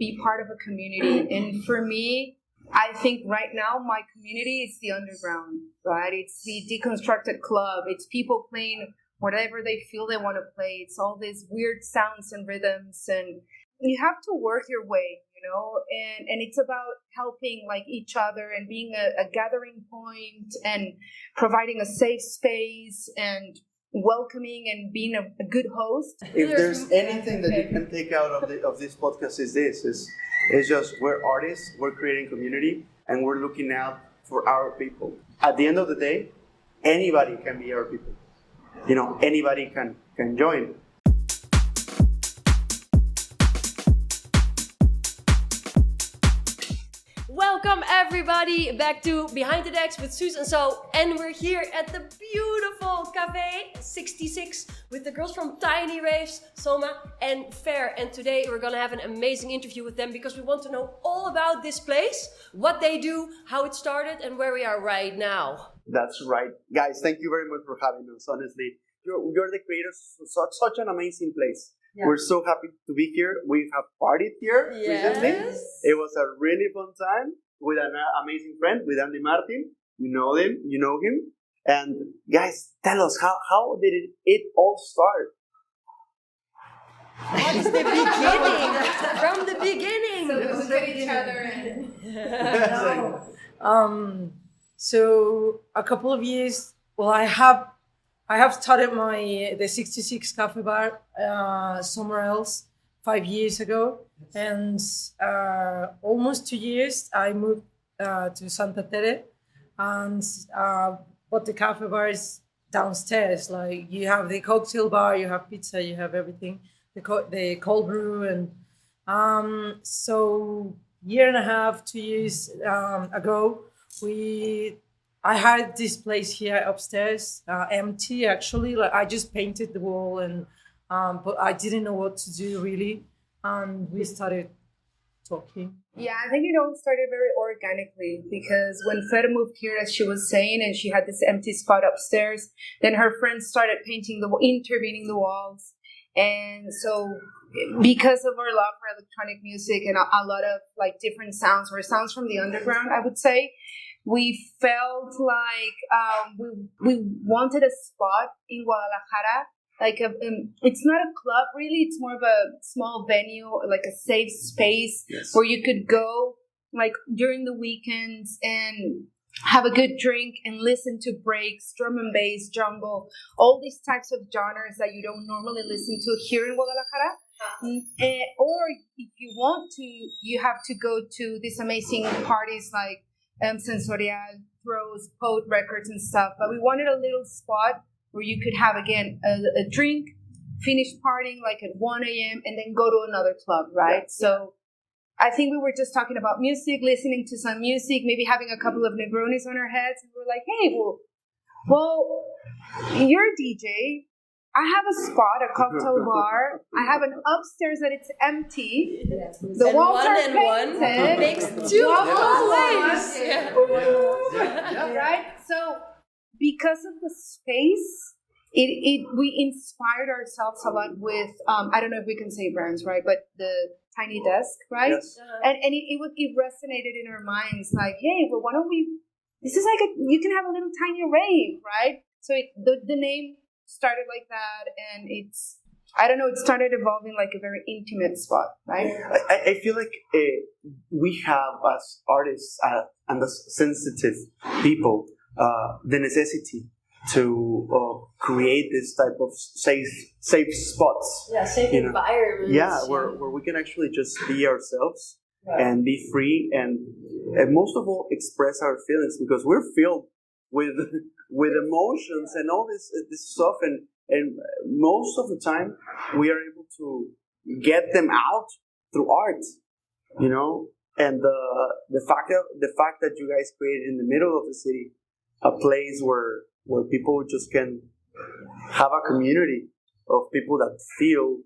be part of a community. And for me, I think right now my community is the underground, right? It's the deconstructed club. It's people playing whatever they feel they want to play. It's all these weird sounds and rhythms, and you have to work your way, and it's about helping like each other and being a gathering point and providing a safe space and welcoming and being a good host. If there's anything that you can take out of this podcast is just we're artists, we're creating community, and we're looking out for our people. At the end of the day, anybody can be our people. Anybody can join. Welcome everybody back to Behind the Decks with Suze and So, and we're here at the beautiful Cafe 66 with the girls from Tiny Raves, Soma and Fer, and today we're gonna have an amazing interview with them because we want to know all about this place, what they do, how it started, and where we are right now. That's right. Guys, thank you very much for having us, honestly. You're the creators of such an amazing place. Yeah. We're so happy to be here. We have partied here recently. It was a really fun time with an amazing friend, with Andy Martin. You know him. And guys, tell us, how did it all start? It's the beginning, from the beginning. So we look at each other and... So a couple of years, I have started the 66 Cafe Bar somewhere else 5 years ago, and almost 2 years I moved to Santa Tere, and but the Cafe Bar is downstairs. Like you have the cocktail bar, you have pizza, you have everything, the cold brew, and so 2 years ago I had this place here upstairs, empty actually. Like I just painted the wall, and but I didn't know what to do really, and we started talking. Yeah, I think it all started very organically because when Fer moved here, as she was saying, and she had this empty spot upstairs, then her friends started intervening the walls, and so because of our love for electronic music and a lot of like different sounds from the underground, I would say. We felt like we wanted a spot in Guadalajara, like it's not a club really, it's more of a small venue, like a safe space where you could go like during the weekends and have a good drink and listen to breaks, drum and bass, jungle, all these types of genres that you don't normally listen to here in Guadalajara. Or if you want to, you have to go to these amazing parties like Sensorial, Throws, Poet Records and stuff. But we wanted a little spot where you could have, again, a drink, finish partying like at 1 a.m. and then go to another club, right? Yeah. So I think we were just talking about music, listening to some music, maybe having a couple of Negronis on our heads. And we're like, hey, well, you're a DJ. I have a spot, a cocktail bar. I have an upstairs that it's empty. Yes. The and walls one are and painted. One makes two ways. Yeah. Right? So because of the space, we inspired ourselves a lot with, I don't know if we can say brands, right? But the Tiny Desk, right? Yes. And it resonated in our minds like, hey, well, why don't we, this is like you can have a little tiny rave, right? So the name started like that, and it started evolving like a very intimate spot, right? I feel like we have, as artists and as sensitive people, the necessity to create this type of safe spots. Yeah, safe environments. Yeah, where we can actually just be ourselves and be free, and most of all express our feelings, because we're filled with emotions and all this stuff, and most of the time we are able to get them out through art, and the fact that you guys created in the middle of the city a place where people just can have a community of people that feel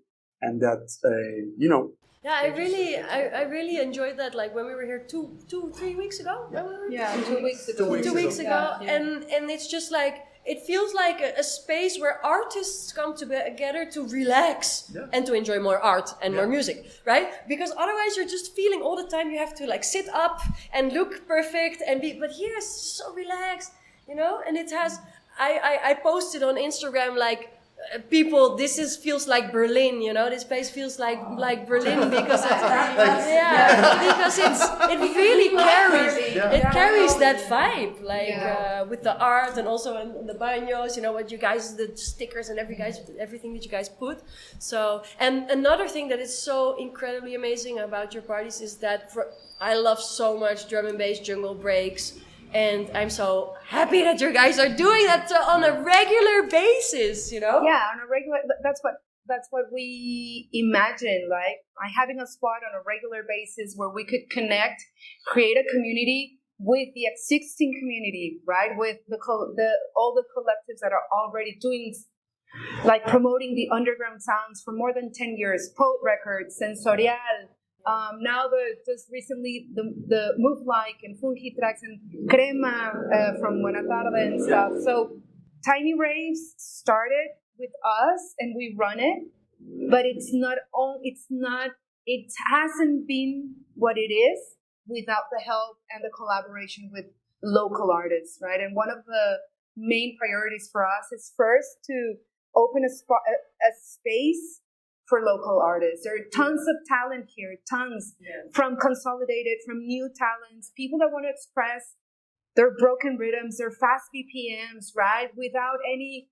and that Yeah, I really enjoyed that. Like when we were here 3 weeks ago. Yeah, 2 weeks ago. 2 weeks ago, Yeah. and it's just like it feels like a space where artists come together to relax and to enjoy more art and more music, right? Because otherwise you're just feeling all the time you have to like sit up and look perfect and be, but here it's so relaxed, you know? And it has, I posted on Instagram like, people, feels like Berlin, you know. This place feels like Berlin because because it really carries that vibe, like with the art and also in the baños, you know, what you guys, the stickers and everything that you guys put. So, and another thing that is so incredibly amazing about your parties is that I love so much drum and bass jungle breaks. And I'm so happy that you guys are doing that on a regular basis, you know? Yeah, on a regular, that's what we imagine, like having a spot on a regular basis where we could connect, create a community with the existing community, right? With all the collectives that are already doing, like promoting the underground sounds for more than 10 years, Poet Records, Sensorial, now just recently the Move Like and Funky Tracks and Crema from Buena Tarde and stuff. So Tiny Raves started with us and we run it, but it hasn't been what it is without the help and the collaboration with local artists, right? And one of the main priorities for us is first to open a space for local artists. There are tons of talent here, from consolidated, from new talents, people that want to express their broken rhythms, their fast BPMs, right? Without any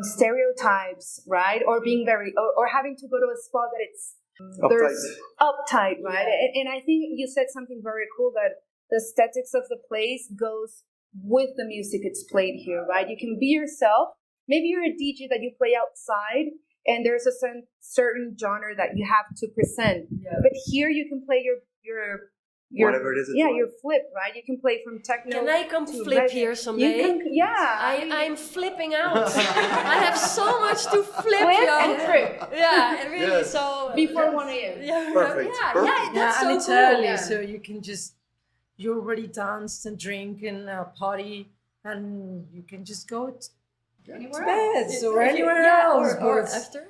stereotypes, right? Or being or having to go to a spot that it's uptight, right? And I think you said something very cool, that the aesthetics of the place goes with the music it's played here, right? You can be yourself. Maybe you're a DJ that you play outside and there's a certain genre that you have to present. Yeah. But here you can play your whatever it is. Your flip, right? You can play from techno. Can I come flip here someday? I'm flipping out. I have so much to flip and trip. Yeah, really. Yes. So before 1 a.m. Yeah, perfect. That's so and it's cool. early, so you already danced and drink and party, and you can just go to bed or anywhere else, or after,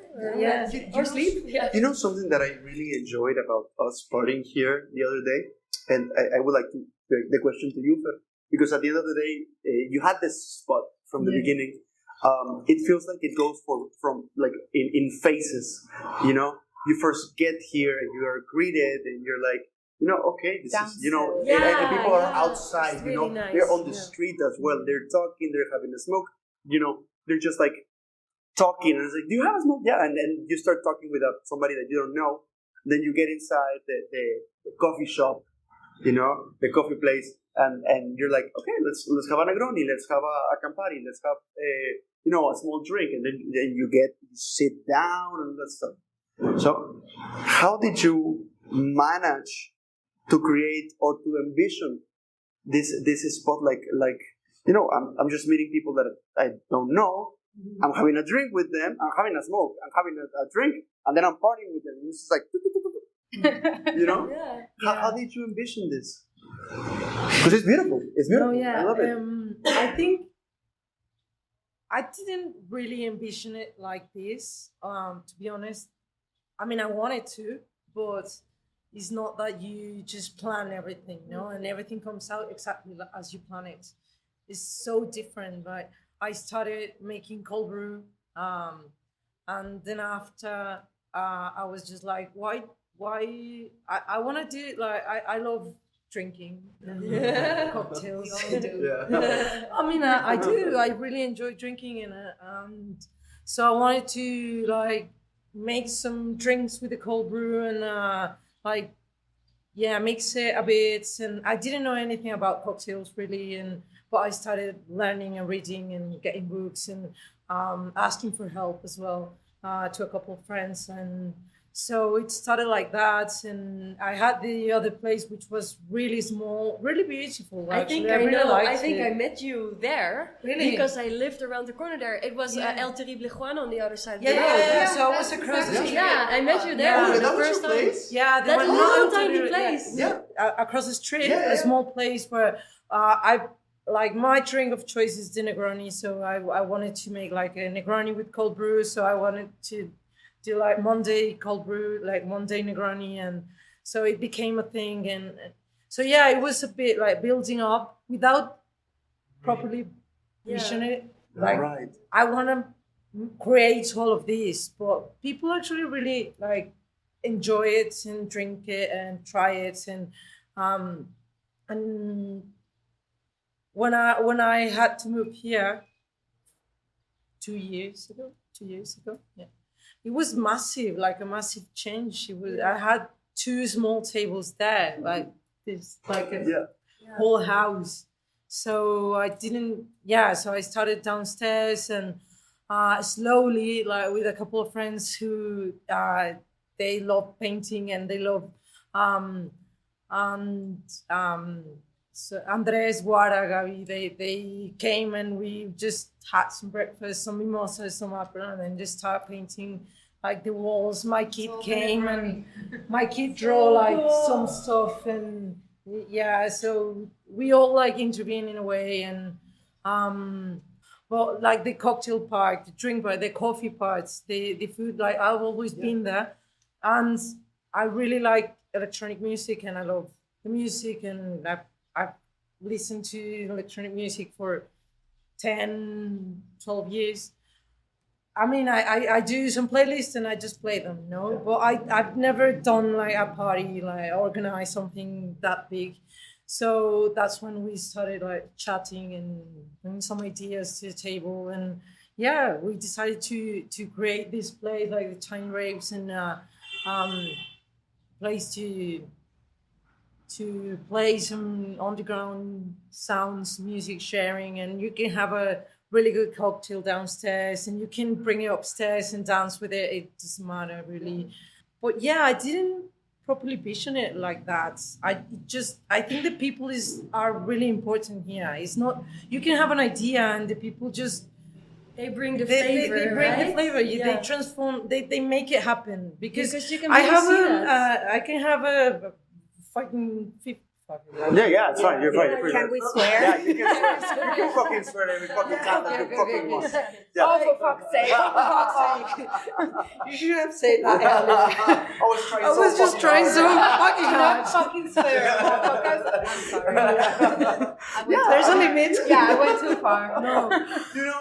or sleep. Yeah. You know something that I really enjoyed about us partying here the other day, and I would like to direct the question to you, because at the end of the day, you had this spot from the beginning. It feels like it goes from like in phases. You know, you first get here and you are greeted, and you're like, you know, okay, this is, you know, and people are outside. You know, nice. They're on the street as well. They're talking. They're having a smoke. You know, they're just like talking, and it's like, do you have a smoke? Yeah, and then you start talking with somebody that you don't know. Then you get inside the coffee shop, you know, the coffee place, and you're like, okay, let's have a Negroni, let's have a Campari, let's have a small drink, and then you sit down and that stuff. So, how did you manage to create or to envision this spot like? You know, I'm just meeting people that I don't know. I'm having a drink with them. I'm having a smoke. I'm having a drink, and then I'm partying with them. It's just like, you know. How did you envision this? Because it's beautiful. It's beautiful. I love it. I think I didn't really envision it like this. To be honest, I mean, I wanted to, but it's not that you just plan everything, you know, and everything comes out exactly as you plan it. It's so different, but I started making cold brew, and then after I was just like, why I want to do it. Like I love drinking and cocktails. We all do. I mean, I do. I really enjoy drinking, and so I wanted to like make some drinks with the cold brew and mix it a bit. And I didn't know anything about cocktails really, but I started learning and reading and getting books and asking for help as well to a couple of friends. And so it started like that. And I had the other place, which was really small, really beautiful. Actually. I think I met you there. Really? Because I lived around the corner there. It was El Terrible Juan on the other side of the road. Yeah. So I was across the street. Yeah, I met you there the first time. Place? Yeah, that little tiny place. Yeah. Across the street, a small place where like my drink of choice is the Negroni, so I wanted to make like a Negroni with cold brew. So I wanted to do like Monday cold brew, like Monday Negroni, and so it became a thing. And so yeah, it was a bit like building up without properly vision it. Like Right. I want to create all of this, but people actually really like enjoy it and drink it and try it, and when I had to move here 2 years ago, yeah, it was massive, like a massive change. It was I had two small tables there, like this, like a Yeah. whole house. So I didn't, yeah. So I started downstairs and slowly, like with a couple of friends who they love painting and they love um, and so Andres, Guara, Gabi, they came and we just had some breakfast, some mimosas, some apple, and then just started painting like the walls. My kid came and my kid draw like some stuff, and yeah, so we all like intervene in a way. And well, like the cocktail part, the drink part, the coffee parts, the food, like I've always been there. And I really like electronic music and I love the music, and I've listened to electronic music for 10, 12 years. I mean, I do some playlists and I just play them, but I've never done like a party, like organize something that big. So that's when we started like chatting and bringing some ideas to the table. And yeah, we decided to create this place, like the Tiny Raves, and um, place to play some underground sounds, music sharing, and you can have a really good cocktail downstairs and you can bring it upstairs and dance with it. It doesn't matter really. But yeah, I didn't properly vision it like that. I think the people are really important here. It's not, you can have an idea and the people just They bring the flavor, they bring right? the flavor. Yeah. They transform. They make it happen because you can I really have see that. I can have a fucking Yeah, it's fine. You're fine. You're free. Can we swear? Yeah, you can swear. You can fucking swear every fucking time that you fucking want. Yeah. Oh, for fuck's sake! Oh, for fuck's sake! You should have said that earlier. I was just trying so fucking hard. Fucking swear, motherfuckers. I'm sorry. There's a limit. Yeah, I went too far. No. You know,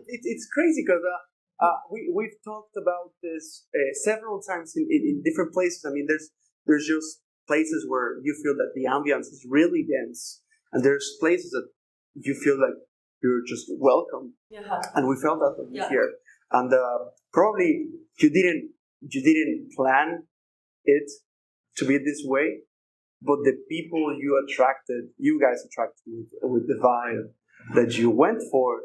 it's crazy because we've talked about this several times in different places. I mean, there's just places where you feel that the ambience is really dense, and there's places that you feel like you're just welcome. Yeah. And we felt that here. And probably you didn't plan it to be this way, but the people you guys attracted with the vibe that you went for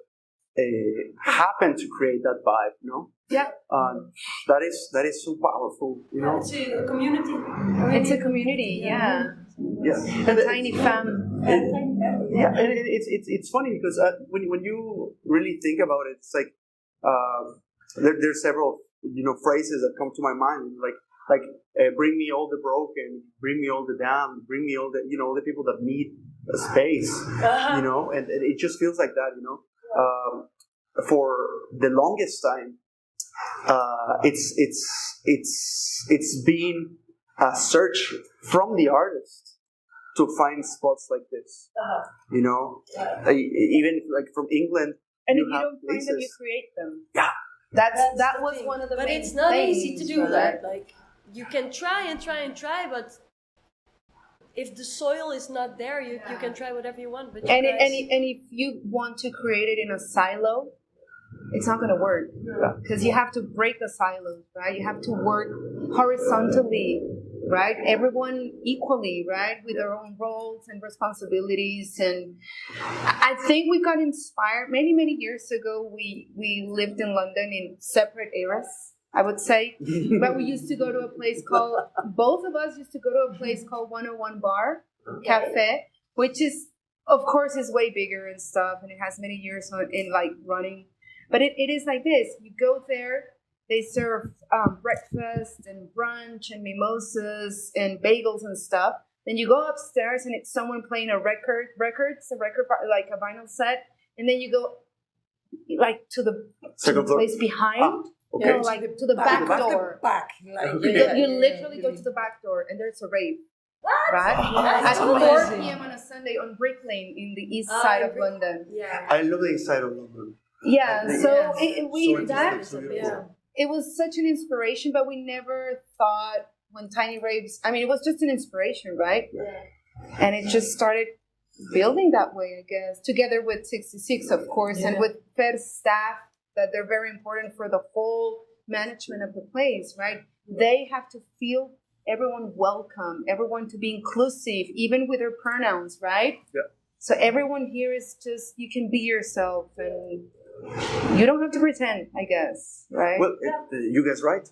happened to create that vibe, Yeah. That is so powerful, It's a community. It's a community, yeah. Yeah. A tiny fam. Yeah, and it's funny because when you really think about it, it's like there's several phrases that come to my mind, like bring me all the broken, bring me all the damned, bring me all the people that need a space, and it just feels like that, for the longest time. It's been a search from the artist to find spots like this. Even like from England, And you if you have don't find them, you places. create them. Yeah, That was one of the But main it's not things, easy to do right? that. Like you can try and try and try, but if the soil is not there, you can try whatever you want. But And if you want to create it in a silo, it's not going to work because you have to break the silos, right? You have to work horizontally, right? Everyone equally, right? With their own roles and responsibilities. And I think we got inspired many years ago. We lived in London in separate eras, I would say. But we used to go to a place called, both of us used to go to a place called 101 Bar Cafe, which is, of course, is way bigger and stuff. And it has many years in like running. But it is like this. You go there, they serve breakfast and brunch and mimosas and bagels and stuff. Then you go upstairs and it's someone playing a like a vinyl set, and then you go like to the place behind, okay. like to the back door. You literally go to the back door, and there's a rave. Right? At 4 p.m. on a Sunday on Brick Lane in the east side of London. Yeah. I love the east side of London. Yeah, so So it was such an inspiration, but we never thought when Tiny Raves, I mean, it was just an inspiration, right? Yeah. And it just started building that way, I guess, together with 66, of course, and with Fer's staff, that they're very important for the whole management of the place, right? They have to feel everyone welcome, everyone to be inclusive, even with their pronouns, right? Yeah. So everyone here is just, you can be yourself and you don't have to pretend, I guess, right? Well, you guys right,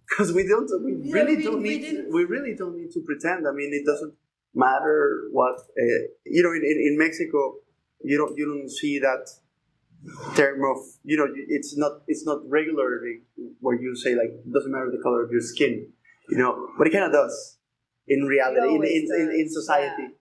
because we really don't need to pretend. I mean, it doesn't matter what in Mexico, you don't see that term of it's not regularly where you say like it doesn't matter the color of your skin, but it kind of does in reality in society,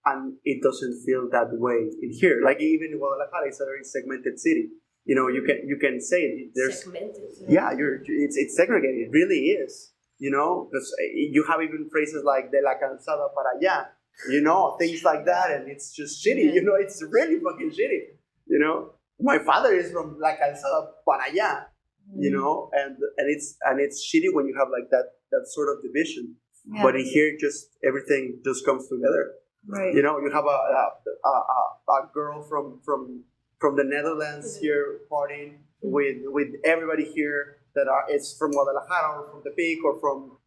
and it doesn't feel that way in here. Like even in Guadalajara, it's a very segmented city. You can say there's segmented. It's segregated. It really is. Because you have even phrases like de la calzada para allá. Things like that, and it's just shitty. It's really fucking shitty. My father is from la calzada para allá. And it's shitty when you have like that sort of division. Yeah. But in here, just everything just comes together. Right. You have a girl from the Netherlands here partying with everybody here that it's from Guadalajara or from the Peak or from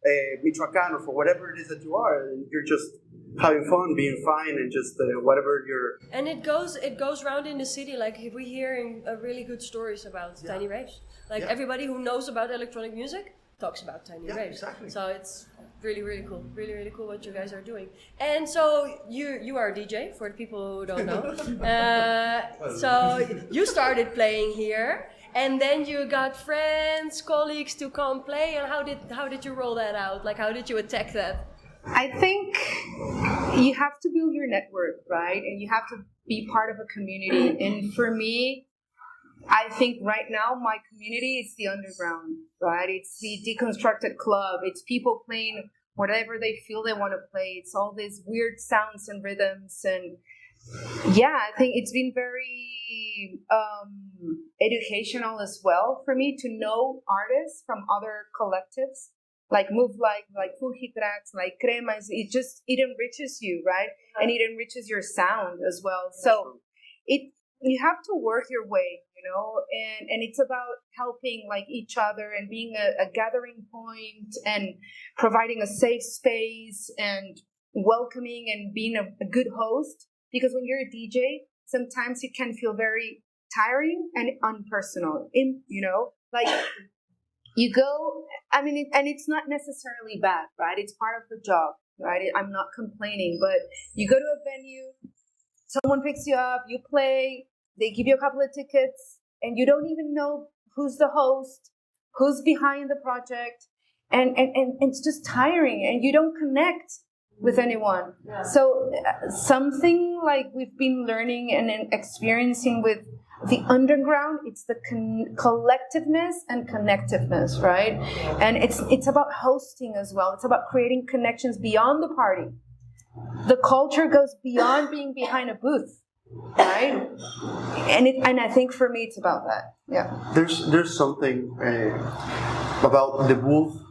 Michoacán or from whatever it is that you are, and you're just having fun, being fine, and just whatever you're. And it goes around in the city. Like we're hearing really good stories about Tiny Raves. Like everybody who knows about electronic music talks about Tiny Raves. Exactly. So it's really, really cool. Really, really cool what you guys are doing. And so you are a DJ for the people who don't know. So you started playing here, and then you got friends, colleagues to come play. And how did you roll that out? Like how did you attack that? I think you have to build your network, right? And you have to be part of a community. And for me, I think right now my community is the underground, right? It's the deconstructed club. It's people playing whatever they feel they want to play. It's all these weird sounds and rhythms. And I think it's been very educational as well for me to know artists from other collectives, like Move like Fuji Tracks, like Cremas. It enriches you, right? And it enriches your sound as well. So you have to work your way, and it's about helping like each other and being a gathering point and providing a safe space and welcoming and being a good host. Because when you're a DJ, sometimes it can feel very tiring and unpersonal, like you go, and it's not necessarily bad, right? It's part of the job, right? I'm not complaining, but you go to a venue, someone picks you up, you play, they give you a couple of tickets, and you don't even know who's the host, who's behind the project, and it's just tiring, and you don't connect with anyone. Yeah. So something like we've been learning and experiencing with the underground, it's the collectiveness and connectiveness, right? And it's about hosting as well. It's about creating connections beyond the party. The culture goes beyond being behind a booth, right? And I think for me it's about that. Yeah. There's something about the booth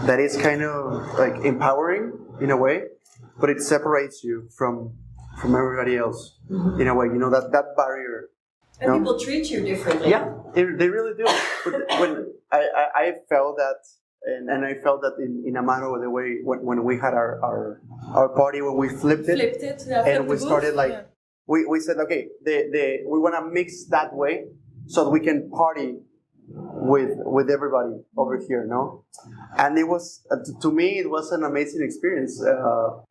that is kind of like empowering in a way, but it separates you from everybody else in a way. That barrier. And people treat you differently. Yeah, they really do. But when I felt that, and I felt that in Amaro, the way when we had our party, when we flipped it, and we started like we said, okay, we want to mix that way so that we can party with everybody over here, no? And it was, to me, it was an amazing experience.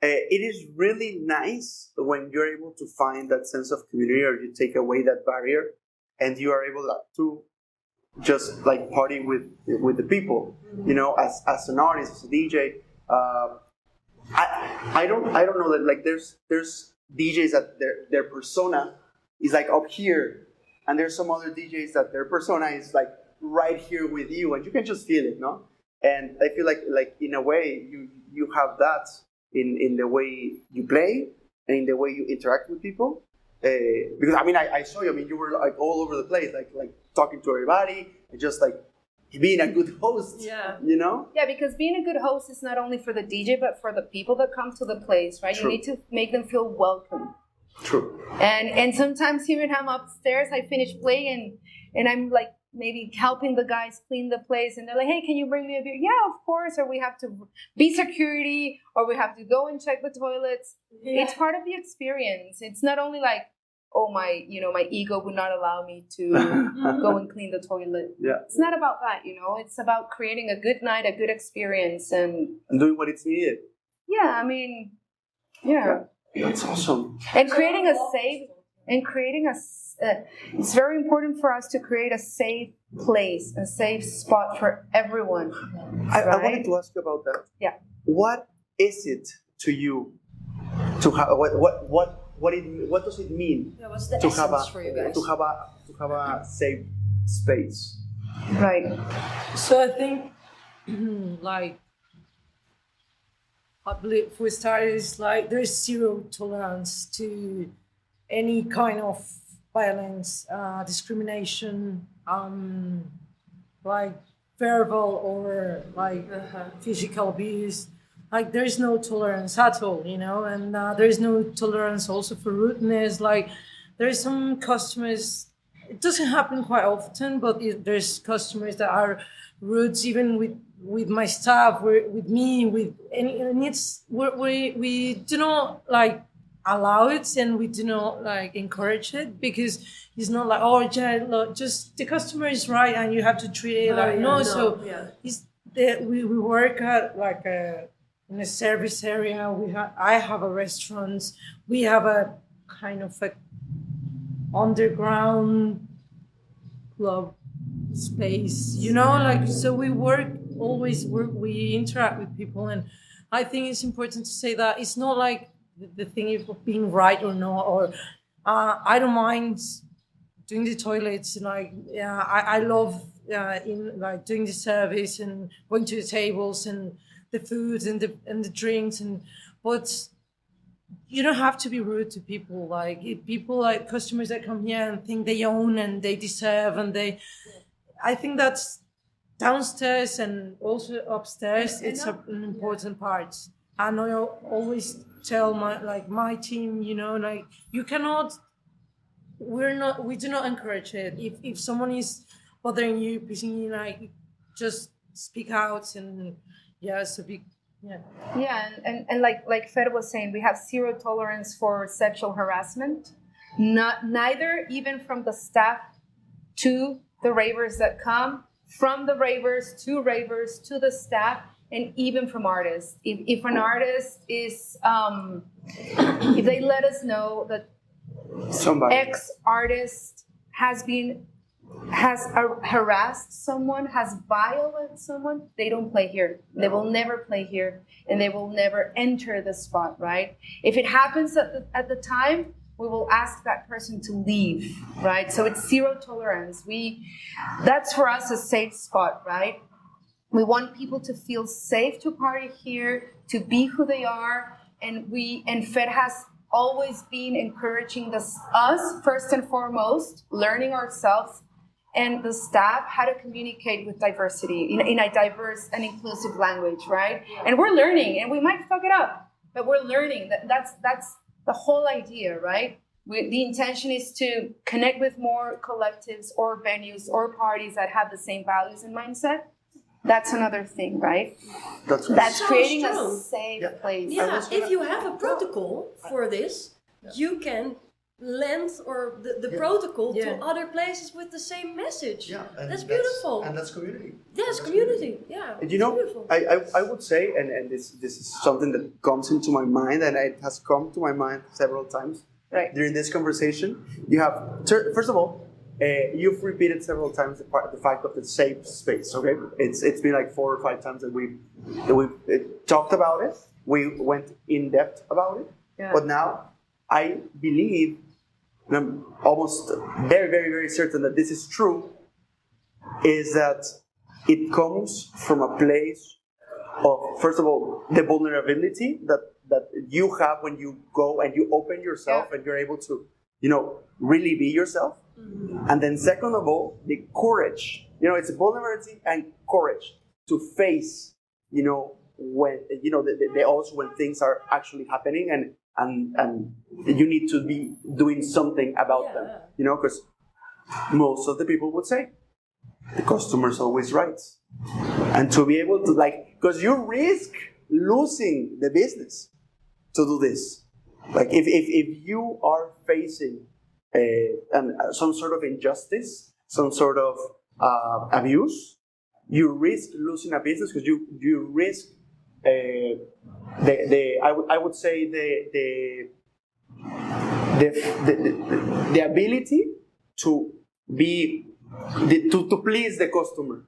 It is really nice when you're able to find that sense of community, or you take away that barrier, and you are able to just like party with the people, as an artist, as a DJ, I don't know that, like, there's DJs that their persona is like up here, and there's some other DJs that their persona is like right here with you, and you can just feel it, no? And I feel like in a way you have that in the way you play and in the way you interact with people. Because I mean, I saw you. I mean, you were like all over the place, like talking to everybody, and just like being a good host. Yeah. You know. Yeah, because being a good host is not only for the DJ, but for the people that come to the place, right? True. You need to make them feel welcome. True. And sometimes here when I'm upstairs, I finish playing and I'm like maybe helping the guys clean the place, and they're like, hey, can you bring me a beer? Yeah, of course. Or we have to be security, or we have to go and check the toilets. Yeah. It's part of the experience. It's not only like, oh, my ego would not allow me to go and clean the toilet. Yeah. It's not about that, it's about creating a good night, a good experience, and doing what it's needed. yeah, I mean, yeah. That's awesome. And creating a safe, it's very important for us to create a safe place, a safe spot for everyone. I right? wanted to ask you about that. Yeah. What is it to you to have what does it mean Yeah, what's the to have essence for you guys? to have a safe space? Right. So I think, like, I believe for starters, like, there's zero tolerance to any kind of violence, discrimination, like verbal or like physical abuse. Like, there's no tolerance at all, and there's no tolerance also for rudeness. Like, there's some customers, it doesn't happen quite often, but there's customers that are rude even with my staff, with me, and it's we do not like allow it, and we do not like encourage it, because it's not like, oh yeah, look, just the customer is right and you have to treat it like so. Yeah. It's that we work at like in a service area. I have a restaurant. We have a kind of a underground club space, like, so we we interact with people. And I think it's important to say that it's not like the thing of being right or not, or I don't mind doing the toilets, like, I love in like doing the service and going to the tables and the foods and the drinks, but you don't have to be rude to people. Like, if people, like customers that come here and think they own and they deserve, and I think that's downstairs and also upstairs. It's an important part. And I always tell my team, like, you cannot. We do not encourage it. If someone is bothering you, pissing you, like, just speak out and speak. Yeah. Yeah, and like Fer was saying, we have zero tolerance for sexual harassment. Neither even from the staff to the ravers that come, from the ravers to the staff, and even from artists. If an artist is, if they let us know that Somebody. X artist has harassed someone, has violated someone, they don't play here. They will never play here, and they will never enter the spot, right? If it happens at the time, we will ask that person to leave, right? So it's zero tolerance. That's for us a safe spot, right? We want people to feel safe to party here, to be who they are, and Fed has always been encouraging us first and foremost, learning ourselves and the staff how to communicate with diversity in a diverse and inclusive language, right? And we're learning, and we might fuck it up, but we're learning. That's the whole idea, right? The intention is to connect with more collectives or venues or parties that have the same values and mindset. That's another thing, right? That's So creating strong. a safe place. Yeah, if you have a protocol for this, you can lend the protocol to other places with the same message. Yeah, and that's beautiful. And that's community. Yes, community. Yeah, And it's beautiful. I would say, and this is something that comes into my mind, and it has come to my mind several times Right. during this conversation. You have, first of all, you've repeated several times the fact of the safe space. Okay, it's been like 4 or 5 times that we talked about it. We went in depth about it. Yeah. But now I believe, and I'm almost very, very, very certain that this is true, is that it comes from a place of, first of all, the vulnerability that you have when you go and you open yourself and you're able to, really be yourself. Mm-hmm. And then second of all, the courage. It's vulnerability and courage to face, when, also when things are actually happening and you need to be doing something about them, because most of the people would say, the customer's always right. And to be able to because you risk losing the business to do this. Like if you are facing some sort of injustice, some sort of abuse, you risk losing a business because you risk I would say the ability to be to please the customer,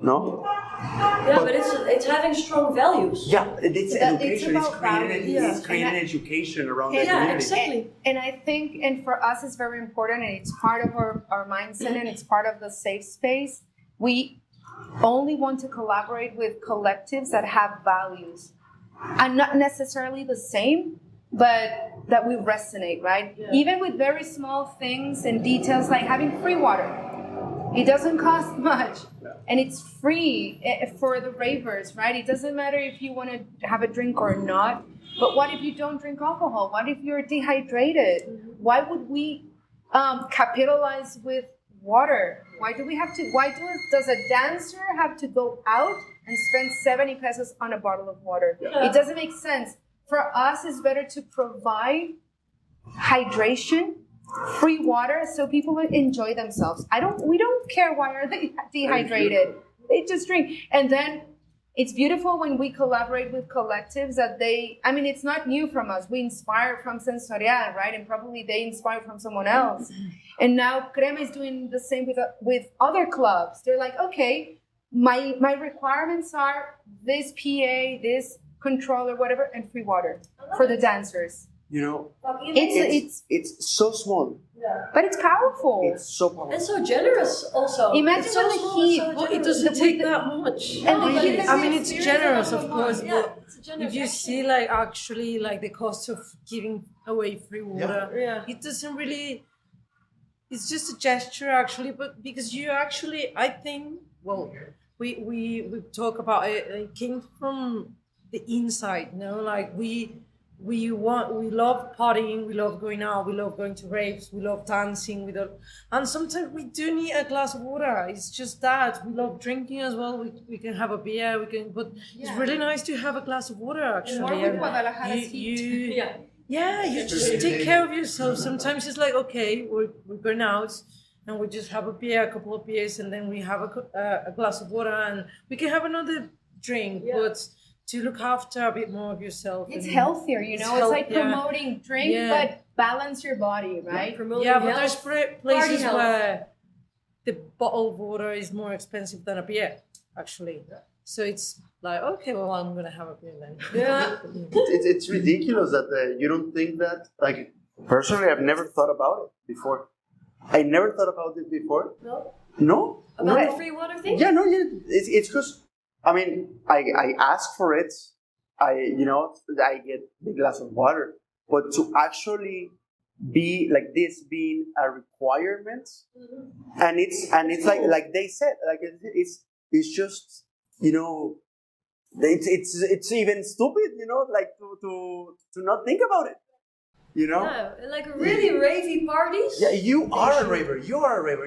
no? Yeah, but it's having strong values. Yeah, it's education. It's creating education around the community. Yeah, exactly. And I think, and for us, it's very important, and it's part of our mindset, and it's part of the safe space. We only want to collaborate with collectives that have values, and not necessarily the same, but that we resonate, right? Yeah. Even with very small things and details, like having free water. It doesn't cost much, and it's free for the ravers, right? It doesn't matter if you want to have a drink or not, but what if you don't drink alcohol? What if you're dehydrated? Why would we capitalize with water? Why does a dancer have to go out and spend 70 pesos on a bottle of water? Yeah. It doesn't make sense. For us, it's better to provide hydration, free water, so people would enjoy themselves. We don't care why are they dehydrated. They just drink. And then it's beautiful when we collaborate with collectives that it's not new from us. We inspire from Sensorial, right? And probably they inspire from someone else. And now Crema is doing the same with other clubs. They're like, okay, my requirements are this PA, this controller, whatever, and free water for the dancers. It's so small. Yeah. But it's powerful. It's so powerful. And so generous also. Imagine it's so the small, heat. so It doesn't take that much. And it's generous, of course, Yeah, but it's generous if you see actually the cost of giving away free water, it doesn't really, it's just a gesture actually, but because you actually, I think, we talk about it came from the inside, we love partying, we love going out, we love going to raves, we love dancing, and sometimes we do need a glass of water. It's just that we love drinking as well. We can have a beer, but it's really nice to have a glass of water actually. You just take care of yourself. Sometimes it's like, okay, we're going out and we just have a beer, a couple of beers, and then we have a glass of water, and we can have another drink, but to look after a bit more of yourself. It's healthier, it's like promoting drink, but balance your body, right? But there's places where the bottled water is more expensive than a beer, actually. Yeah. So it's like, okay, well, I'm going to have a beer then. Yeah. It's ridiculous that you don't think that, personally, I've never thought about it before. I never thought about it before. No? About the free water thing? Yeah, it's because, I ask for it. I get the glass of water. But to actually be like this being a requirement, and it's like they said, it's just, it's even stupid, to not think about it. Yeah, like really ravey parties. Yeah, you are a raver. You're a raver.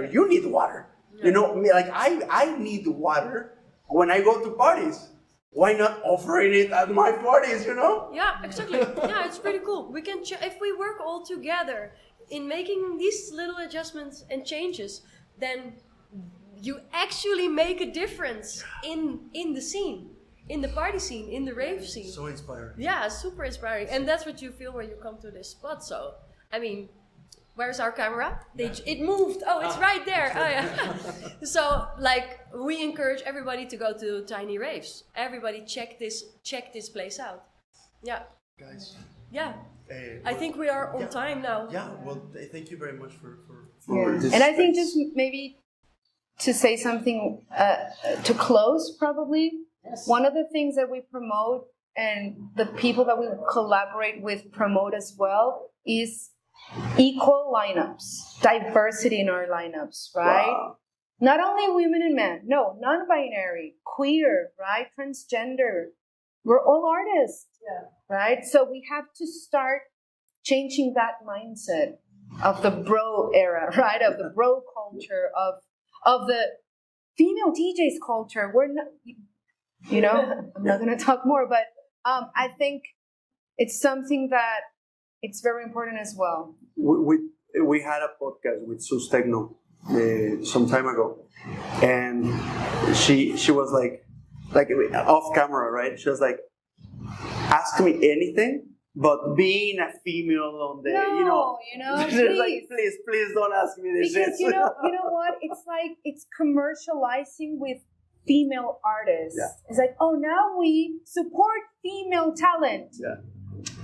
You need water. Yeah. I need water when I go to parties. Why not offering it at my parties, Yeah, exactly. Yeah, it's pretty cool. We can, if we work all together in making these little adjustments and changes, then you actually make a difference in the scene. In the party scene, in the rave scene. So inspiring. Yeah, super inspiring. And that's what you feel when you come to this spot. So, Where's our camera? It moved. Oh, it's right there. Oh, yeah. So, like, we encourage everybody to go to Tiny Raves. Everybody check this place out. Yeah. Guys. Yeah. I think we are on time now. Yeah. Well, thank you very much for this. And I think just maybe to say something to close, probably. Yes. One of the things that we promote and the people that we collaborate with promote as well is equal lineups, diversity in our lineups, right? Wow. Not only women and men, no, non-binary, queer, right? Transgender. We're all artists, right? So we have to start changing that mindset of the bro era, right? Of the bro culture, of the female DJs culture. We're not, I'm not going to talk more, but I think it's something that it's very important as well. We had a podcast with Sus Techno some time ago, and she was like off camera, right? She was like, ask me anything, but being a female on the, please. Like, please don't ask me this. Because you know what? It's like it's commercializing with female artists. Yeah. It's like, oh, now we support female talent. Yeah.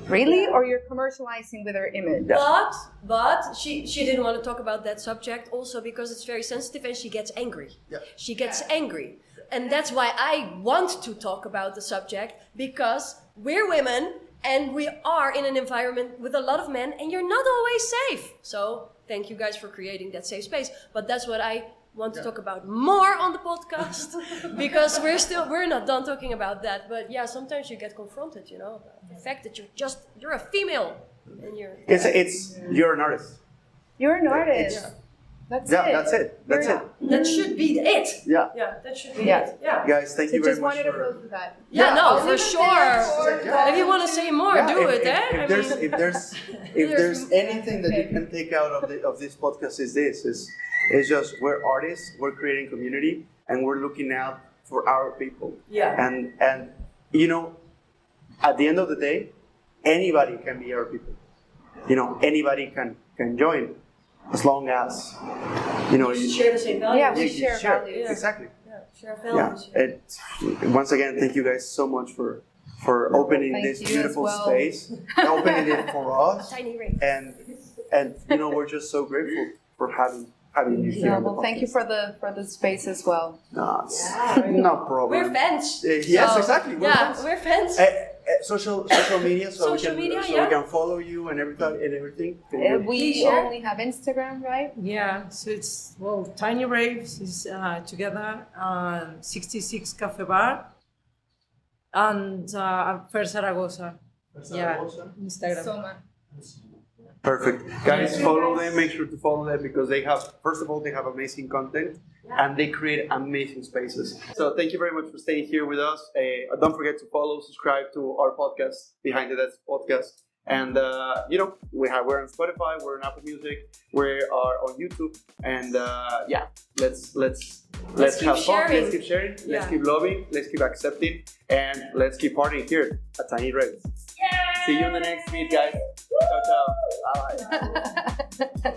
Really? Or you're commercializing with her image? But she didn't want to talk about that subject also because it's very sensitive and she gets angry. Yeah. She gets angry. And that's why I want to talk about the subject, because we're women and we are in an environment with a lot of men and you're not always safe. So thank you guys for creating that safe space. But that's what I want to talk about more on the podcast because we're not done talking about that. But yeah, sometimes you get confronted, the fact that you're a female and you're you're an artist. You're an artist. That's it. That should be it. Yeah. Yeah, that should be it. Yeah. Guys, thank you very much. Just wanted to go through that. Yeah, no, for sure. If you want to say more, do it. If there's anything that you can take out of this podcast, it's just we're artists, we're creating community, and we're looking out for our people. Yeah. And at the end of the day, anybody can be our people. Anybody can join. As long as, you share the same values. Yeah, we share values. Exactly. Yeah, share values. Yeah. Once again, thank you guys so much for opening this beautiful space, opening it for us. Tiny Raves. And we're just so grateful for having you here. Yeah, well, thank you for the space as well. No problem. We're fans. Yes, exactly. We're fans. Social media, so we can follow you and everything. We only have Instagram, right? Yeah, so it's Tiny Raves is together, 66 Cafe Bar, and Fer Zaragoza. Instagram. Soma. Perfect, guys. Follow them. Make sure to follow them because they have amazing content. And they create amazing spaces. So thank you very much for staying here with us. Don't forget to follow, subscribe to our podcast, Behind the Desk podcast. And we're on Spotify, we're on Apple Music, we are on YouTube. And let's have fun. Let's keep sharing. Let's keep loving. Let's keep accepting. And let's keep partying here at Tiny Raves. See you in the next feed, guys. Ciao, ciao. Bye.